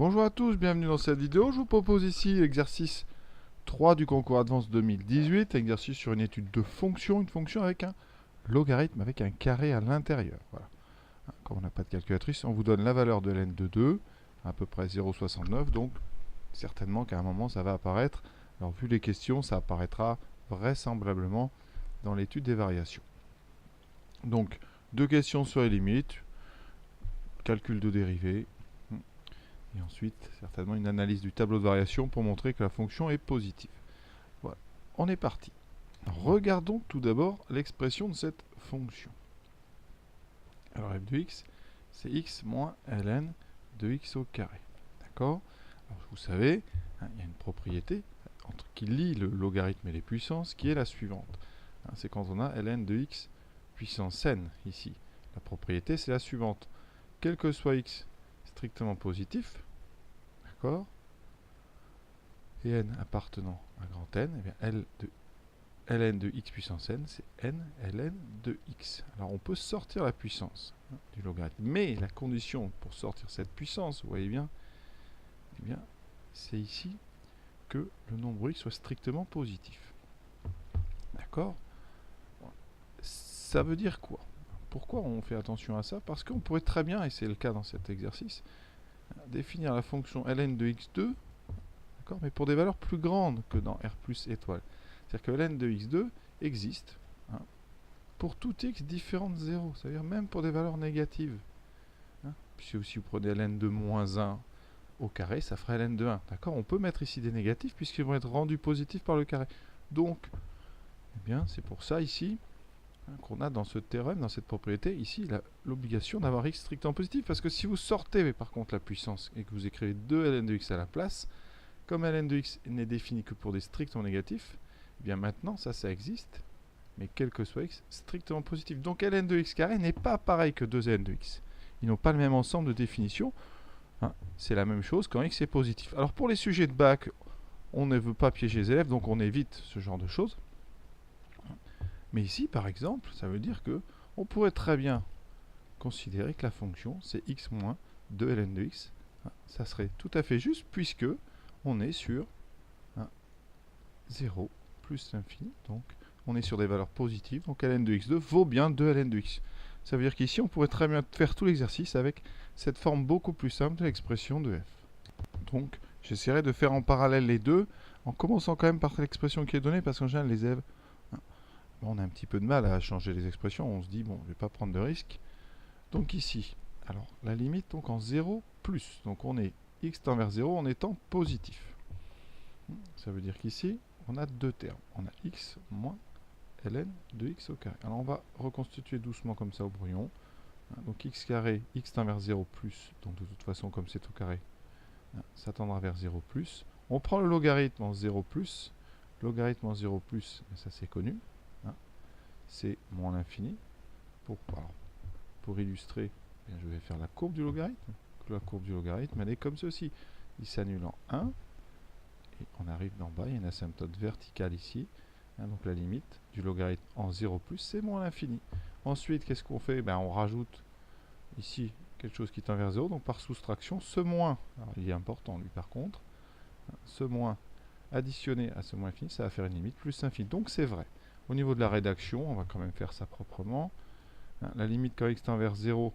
Bonjour à tous, bienvenue dans cette vidéo. Je vous propose ici l'exercice 3 du concours Advance 2018, exercice sur une étude de fonction, une fonction avec un logarithme avec un carré à l'intérieur. Voilà. Comme on n'a pas de calculatrice, on vous donne la valeur de ln de 2, à peu près 0,69, donc certainement qu'à un moment ça va apparaître. Alors vu les questions, ça apparaîtra vraisemblablement dans l'étude des variations. Donc, deux questions sur les limites, calcul de dérivée, et ensuite, certainement, une analyse du tableau de variation pour montrer que la fonction est positive. Voilà, on est parti. Regardons tout d'abord l'expression de cette fonction. Alors f de x, c'est x moins ln de x au carré. D'accord? Alors, vous savez, il y a une propriété qui lie le logarithme et les puissances, qui est la suivante. C'est quand on a ln de x puissance n, ici. La propriété, c'est la suivante. Quel que soit x strictement positif, d'accord, et n appartenant à grand N, eh bien ln de x puissance n, c'est n ln de x. Alors on peut sortir la puissance du logarithme, mais la condition pour sortir cette puissance, vous voyez bien, eh bien c'est ici que le nombre x soit strictement positif. D'accord? Ça veut dire quoi? Pourquoi on fait attention à ça? Parce qu'on pourrait très bien, et c'est le cas dans cet exercice, définir la fonction ln de x2, mais pour des valeurs plus grandes que dans R plus étoile. C'est-à-dire que ln de x2 existe pour tout x différent de 0, c'est-à-dire même pour des valeurs négatives. Puis si vous prenez ln de moins 1 au carré, ça ferait ln de 1. D'accord? On peut mettre ici des négatifs puisqu'ils vont être rendus positifs par le carré. Donc, eh bien, c'est pour ça ici qu'on a dans ce théorème, dans cette propriété, ici, l'obligation d'avoir x strictement positif. Parce que si vous sortez par contre la puissance et que vous écrivez 2 ln de x à la place, comme ln de x n'est défini que pour des strictement négatifs, eh bien maintenant ça existe, mais quel que soit x, strictement positif. Donc ln de x carré n'est pas pareil que 2ln de x. Ils n'ont pas le même ensemble de définitions. C'est la même chose quand x est positif. Alors pour les sujets de bac, on ne veut pas piéger les élèves, donc on évite ce genre de choses. Mais ici, par exemple, ça veut dire que on pourrait très bien considérer que la fonction, c'est x moins 2 ln de x. Ça serait tout à fait juste, puisque on est sur 0 plus l'infini. Donc, on est sur des valeurs positives. Donc, ln de x2 vaut bien 2 ln de x. Ça veut dire qu'ici, on pourrait très bien faire tout l'exercice avec cette forme beaucoup plus simple de l'expression de f. Donc, j'essaierai de faire en parallèle les deux, en commençant quand même par l'expression qui est donnée, parce qu'en général, les élèves, on a un petit peu de mal à changer les expressions. On se dit, bon, je ne vais pas prendre de risque. Donc ici, alors, la limite, donc en 0 plus. Donc, on est x tend vers 0 en étant positif. Ça veut dire qu'ici, on a deux termes. On a x moins ln de x au carré. Alors on va reconstituer doucement comme ça au brouillon. Donc x carré, x tend vers 0 plus. Donc de toute façon, comme c'est au carré, ça tendra vers 0 plus. On prend le logarithme en 0 plus. Logarithme en 0 plus, ça c'est connu. C'est moins l'infini. Pour illustrer, je vais faire la courbe du logarithme. La courbe du logarithme, elle est comme ceci. Il s'annule en 1. Et on arrive d'en bas, il y a une asymptote verticale ici. Donc la limite du logarithme en 0 plus, c'est moins l'infini. Ensuite, qu'est-ce qu'on fait? On rajoute ici quelque chose qui tend vers 0. Donc par soustraction, ce moins, alors il est important lui par contre, ce moins additionné à ce moins infini, ça va faire une limite plus l'infini. Donc c'est vrai. Au niveau de la rédaction, on va quand même faire ça proprement. La limite quand x tend vers 0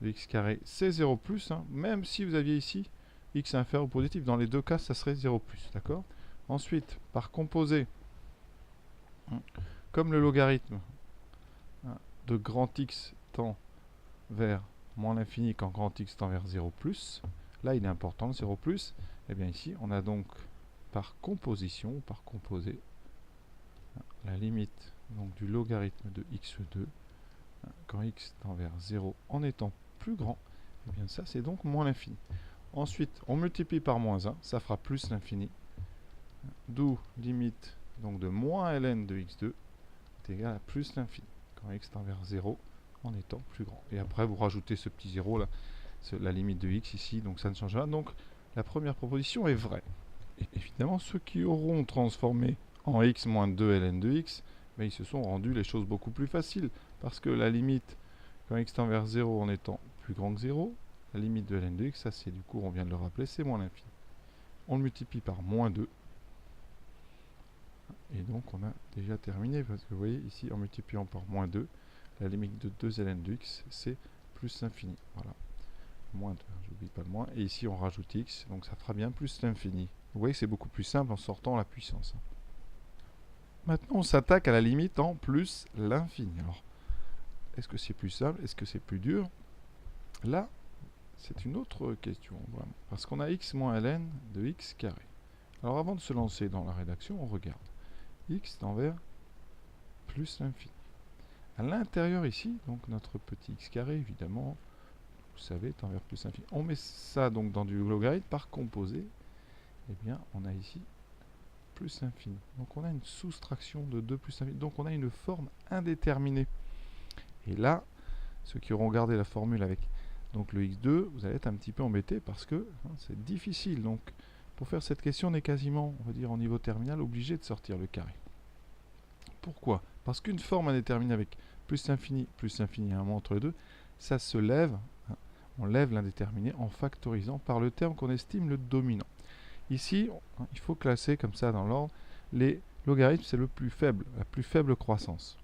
de x carré, c'est 0 plus. Même si vous aviez ici x inférieur ou positif, dans les deux cas, ça serait 0 plus. D'accord? Ensuite, par composé, comme le logarithme de grand X tend vers moins l'infini quand grand X tend vers 0 plus, là il est important le 0 plus, et bien ici on a donc par composition, par composé, la limite donc du logarithme de x2 quand x tend vers 0 en étant plus grand, et bien ça c'est donc moins l'infini. Ensuite on multiplie par moins 1, ça fera plus l'infini, d'où limite donc de moins ln de x2 est égal à plus l'infini quand x tend vers 0 en étant plus grand. Et après vous rajoutez ce petit 0 là, la limite de x ici, donc ça ne change pas. Donc la première proposition est vraie. Et évidemment ceux qui auront transformé en x moins 2 ln de x, ils se sont rendus les choses beaucoup plus faciles, parce que la limite quand x tend vers 0 en étant plus grand que 0, la limite de ln de x, ça c'est du coup, on vient de le rappeler, c'est moins l'infini. On le multiplie par moins 2. Et donc on a déjà terminé, parce que vous voyez ici, en multipliant par moins 2, la limite de 2 ln de x, c'est plus l'infini. Voilà. Moins 2, j'oublie pas le moins. Et ici on rajoute x, donc ça fera bien plus l'infini. Vous voyez que c'est beaucoup plus simple en sortant la puissance. Maintenant on s'attaque à la limite en plus l'infini. Alors, est-ce que c'est plus simple? Est-ce que c'est plus dur? Là, c'est une autre question, vraiment. Parce qu'on a x moins ln de x carré. Alors avant de se lancer dans la rédaction, on regarde. X envers plus l'infini. À l'intérieur ici, donc notre petit x carré, évidemment, vous savez, est envers plus l'infini. On met ça donc dans du logarithme par composé. Eh bien, on a ici plus l'infini. Donc on a une soustraction de 2 plus l'infini. Donc on a une forme indéterminée. Et là, ceux qui auront regardé la formule avec donc le x2, vous allez être un petit peu embêtés parce que c'est difficile. Donc pour faire cette question, on est quasiment, on va dire, au niveau terminal, obligé de sortir le carré. Pourquoi? Parce qu'une forme indéterminée avec plus l'infini et un moins entre les deux, ça se lève, on lève l'indéterminé en factorisant par le terme qu'on estime le dominant. Ici, il faut classer comme ça dans l'ordre. Les logarithmes, c'est le plus faible, la plus faible croissance.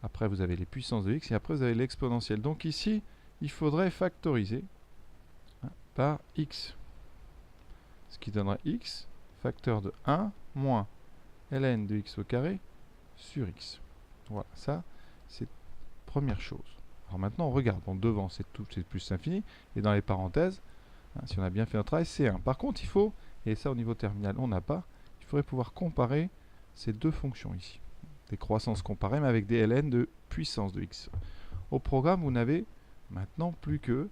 Après, vous avez les puissances de x et après, vous avez l'exponentielle. Donc ici, il faudrait factoriser par x. Ce qui donnerait x, facteur de 1 moins ln de x au carré sur x. Voilà, ça, c'est première chose. Alors maintenant, on regarde. Bon, devant, c'est tout, c'est plus l'infini. Et dans les parenthèses, si on a bien fait notre travail, c'est 1. Par contre, il faut, et ça au niveau terminal, on n'a pas, il faudrait pouvoir comparer ces deux fonctions ici. Des croissances comparées, mais avec des ln de puissance de x. Au programme, vous n'avez maintenant plus que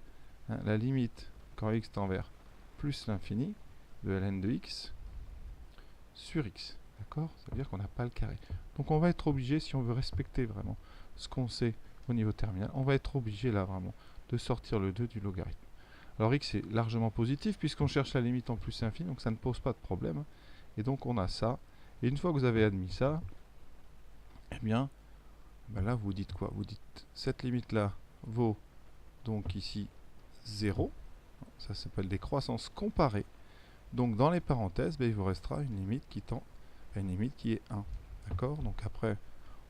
la limite, quand x tend vers plus l'infini, de ln de x sur x. D'accord? Ça veut dire qu'on n'a pas le carré. Donc on va être obligé, si on veut respecter vraiment ce qu'on sait au niveau terminal, on va être obligé là vraiment de sortir le 2 du logarithme. Alors x est largement positif puisqu'on cherche la limite en plus infini, donc ça ne pose pas de problème. Et donc on a ça. Et une fois que vous avez admis ça, eh bien, là vous dites quoi? Vous dites cette limite là vaut donc ici 0. Ça s'appelle des croissances comparées. Donc dans les parenthèses, il vous restera une limite qui tend à une limite qui est 1. D'accord? Donc après,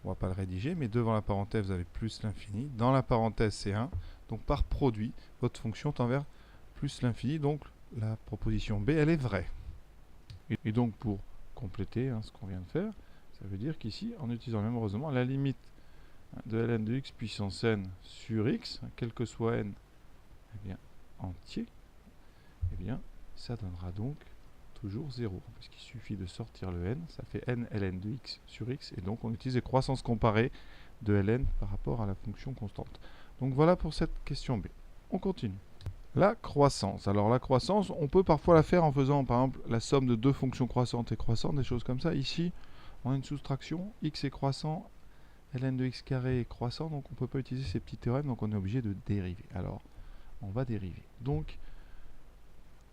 on ne va pas le rédiger, mais devant la parenthèse, vous avez plus l'infini. Dans la parenthèse, c'est 1. Donc par produit, votre fonction tend vers plus l'infini. Donc la proposition B, elle est vraie. Et donc pour compléter ce qu'on vient de faire, ça veut dire qu'ici, en utilisant le même raisonnement, la limite de ln de x puissance n sur x, quel que soit n, eh bien, entier, eh bien, ça donnera donc toujours 0. Puisqu'il suffit de sortir le n, ça fait n ln de x sur x, et donc on utilise les croissances comparées de ln par rapport à la fonction constante. Donc voilà pour cette question B. On continue. La croissance. Alors la croissance, on peut parfois la faire en faisant par exemple la somme de deux fonctions croissantes et croissantes, des choses comme ça. Ici, on a une soustraction, x est croissant, ln de x carré est croissant, donc on ne peut pas utiliser ces petits théorèmes, donc on est obligé de dériver. Alors, on va dériver. Donc,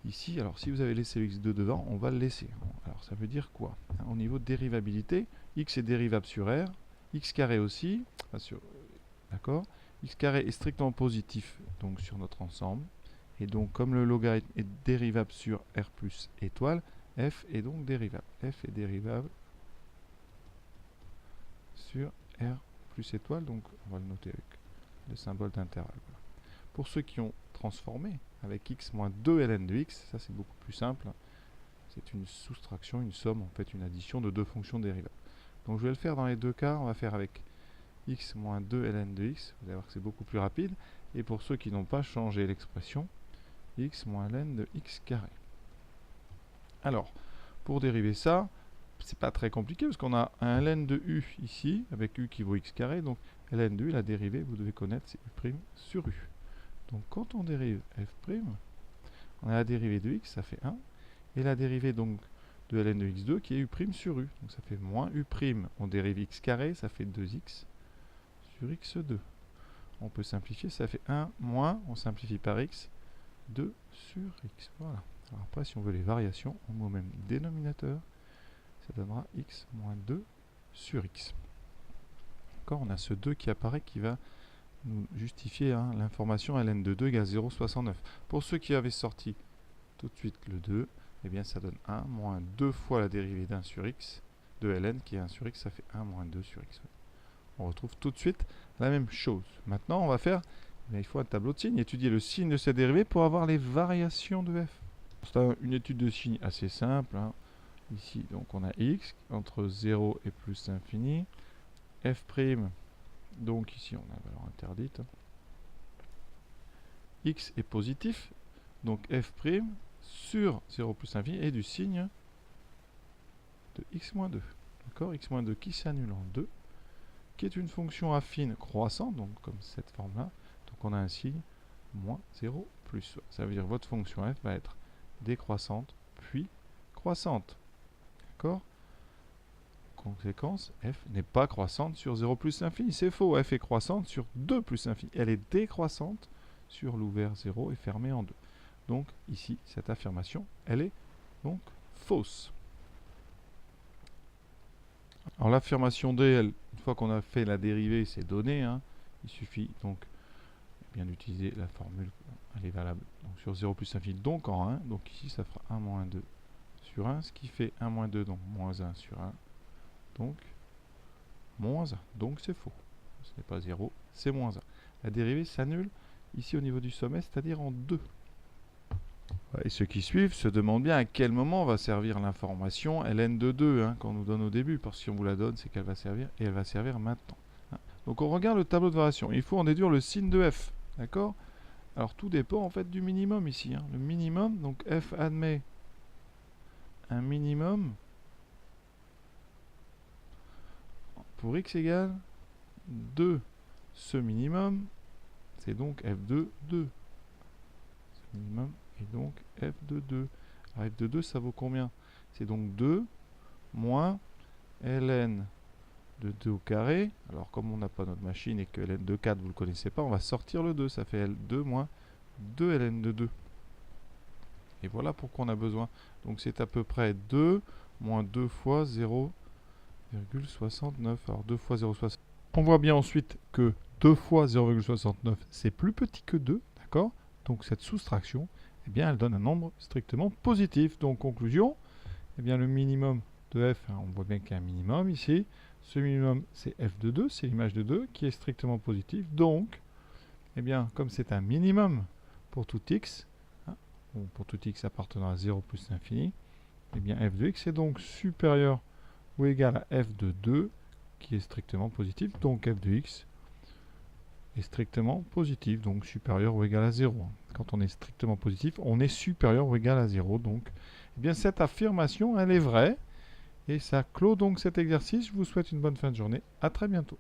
ici, alors si vous avez laissé le x2 devant, on va le laisser. Alors ça veut dire quoi? Au niveau de dérivabilité, x est dérivable sur r, x carré aussi, d'accord? X carré est strictement positif donc sur notre ensemble. Et donc comme le logarithme est dérivable sur r plus étoile, f est donc dérivable. F est dérivable sur r plus étoile, donc on va le noter avec le symbole d'intervalle. Voilà. Pour ceux qui ont transformé avec x moins 2 ln de x, ça c'est beaucoup plus simple. C'est une soustraction, une somme, en fait une addition de deux fonctions dérivables. Donc je vais le faire dans les deux cas, on va faire avec x moins 2 ln de x, vous allez voir que c'est beaucoup plus rapide. Et pour ceux qui n'ont pas changé l'expression, x moins ln de x carré. Alors, pour dériver ça, c'est pas très compliqué parce qu'on a un ln de u ici, avec u qui vaut x carré, donc ln de u, la dérivée, vous devez connaître, c'est u' sur u. Donc quand on dérive f', on a la dérivée de x, ça fait 1, et la dérivée donc de ln de x2 qui est u' sur u, donc ça fait moins u', on dérive x carré, ça fait 2x sur x2. On peut simplifier, ça fait 1 moins, on simplifie par x, 2 sur x. Voilà. Alors après, si on veut les variations, on met au même dénominateur, ça donnera x moins 2 sur x. D'accord, on a ce 2 qui apparaît qui va nous justifier l'information ln de 2 égale 0,69. Pour ceux qui avaient sorti tout de suite le 2, eh bien ça donne 1 moins 2 fois la dérivée d'1 sur x, de ln qui est 1 sur x, ça fait 1 moins 2 sur x. On retrouve tout de suite la même chose. Maintenant, on va faire, il faut un tableau de signes, étudier le signe de cette dérivée pour avoir les variations de f. C'est une étude de signe assez simple. Ici, donc on a x entre 0 et plus infini. F', donc ici on a la valeur interdite. X est positif, donc f' sur 0 plus infini est du signe de x moins 2. D'accord, x moins 2 qui s'annule en 2, qui est une fonction affine croissante, donc comme cette forme-là. Donc on a un signe moins 0 plus. Ça veut dire que votre fonction f va être décroissante, puis croissante. D'accord? Conséquence, f n'est pas croissante sur 0 plus infini. C'est faux, f est croissante sur 2 plus infini. Elle est décroissante sur l'ouvert 0 et fermé en 2. Donc ici, cette affirmation, elle est donc fausse. Alors l'affirmation D, une fois qu'on a fait la dérivée, c'est donné. Il suffit donc bien d'utiliser la formule, elle est valable donc sur 0 plus infini, donc en 1. Donc ici, ça fera 1 moins 2 sur 1, ce qui fait 1 moins 2, donc moins 1 sur 1. Donc, moins 1. Donc c'est faux. Ce n'est pas 0, c'est moins 1. La dérivée s'annule ici au niveau du sommet, c'est-à-dire en 2. Et ceux qui suivent se demandent bien à quel moment va servir l'information ln de 2 qu'on nous donne au début. Parce que si on vous la donne, c'est qu'elle va servir, et elle va servir maintenant. Donc on regarde le tableau de variation. Il faut en déduire le signe de f. D'accord? Alors tout dépend en fait du minimum ici. Le minimum, donc f admet un minimum pour x égale 2. Ce minimum, c'est donc f de 2. Ce minimum est donc f de 2. Alors f de 2, ça vaut combien? C'est donc 2 moins ln de 2 au carré. Alors comme on n'a pas notre machine et que ln de 4, vous ne le connaissez pas, on va sortir le 2. Ça fait L2 moins 2 ln de 2. Et voilà pourquoi on a besoin. Donc c'est à peu près 2 moins 2 fois 0,69. Alors 2 fois 0,69. On voit bien ensuite que 2 fois 0,69, c'est plus petit que 2. D'accord? Donc cette soustraction, eh bien, elle donne un nombre strictement positif. Donc conclusion, eh bien, le minimum de f, on voit bien qu'il y a un minimum ici. Ce minimum, c'est f de 2, c'est l'image de 2 qui est strictement positif. Donc, eh bien, comme c'est un minimum pour tout x, ou pour tout x appartenant à 0 plus l'infini, eh bien f de x est donc supérieur ou égal à f de 2 qui est strictement positif. Donc f de x est strictement positif, donc supérieur ou égal à 0. Quand on est strictement positif, on est supérieur ou égal à 0. Donc, eh bien, cette affirmation, elle est vraie. Et ça clôt donc cet exercice. Je vous souhaite une bonne fin de journée. À très bientôt.